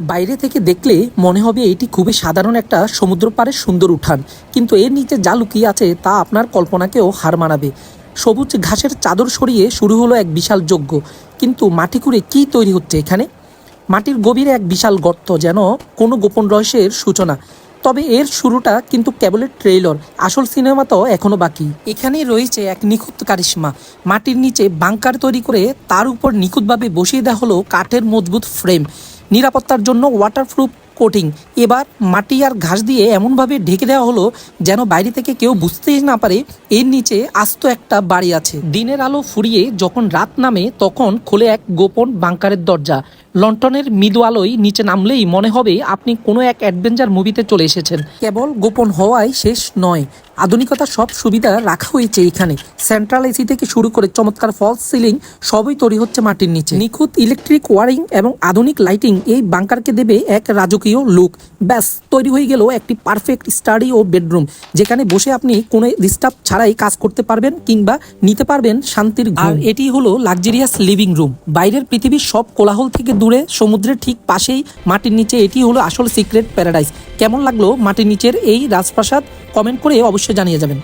বাইরে থেকে দেখলে মনে হবে এটি খুবই সাধারণ একটা সমুদ্র পাড়ের সুন্দর উঠান, কিন্তু এর নিচে যা লুকিয়ে আছে তা আপনার কল্পনাকেও হার মানাবে। সবুজ ঘাসের চাদর সরিয়ে শুরু হলো এক বিশাল যজ্ঞ। কিন্তু মাটি খুঁড়ে কী তৈরি হচ্ছে এখানে? মাটির গভীরে এক বিশাল গর্ত, যেন কোনো গোপন রহস্যের সূচনা। তবে এর শুরুটা কিন্তু কেবলের ট্রেইলর, আসল সিনেমা তো এখনও বাকি। এখানেই রয়েছে এক নিখুঁত কারিশমা। মাটির নিচে বাংকার তৈরি করে তার উপর নিখুঁতভাবে বসিয়ে দেওয়া হলো কাঠের মজবুত ফ্রেম, নিরাপত্তার জন্য ওয়াটারপ্রুফ কোটিং। এবার মাটি আর ঘাস দিয়ে এমনভাবে ঢেকে দেওয়া হলো যেন বাইরে থেকে কেউ বুঝতেই না পারে এর নিচে আস্ত একটা বাড়ি আছে। দিনের আলো ফুরিয়ে যখন রাত নামে তখন খোলে এক গোপন বাংকারের দরজা। লন্ঠনের মৃদু আলোয় নিচে নামলেই মনে হবে আপনি কোনো এক অ্যাডভেঞ্চার মুভিতে চলে এসেছেন। কেবল গোপন হওয়াই শেষ নয়, আধুনিকতার সব সুবিধা রাখা হয়েছে এখানে। সেন্ট্রাল এসি থেকে শুরু করে চমৎকার ফলস সিলিং সবই তৈরি হচ্ছে মাটির নিচে। নিখুঁত ইলেকট্রিক ওয়ারিং এবং আধুনিক লাইটিং এই বাংকারকে দেবে এক রাজকীয় লুক। ব্যাস, তৈরি হয়ে গেল একটি পারফেক্ট স্টাডি ও বেডরুম, যেখানে বসে আপনি কোনো ডিস্টার্ব ছাড়াই কাজ করতে পারবেন কিংবা নিতে পারবেন শান্তির ঘুম। আর এটি হলো লাক্সারিয়াস লিভিং রুম। বাইরের পৃথিবীর সব কোলাহল থেকে দূরে সমুদ্রের ঠিক পাশেই মাটির নিচে এটি হলো আসল সিক্রেট প্যারাডাইস। কেমন লাগলো মাটির নিচের এই রাজপ্রাসাদ? কমেন্ট করে অবশ্যই জানিয়ে যাবেন।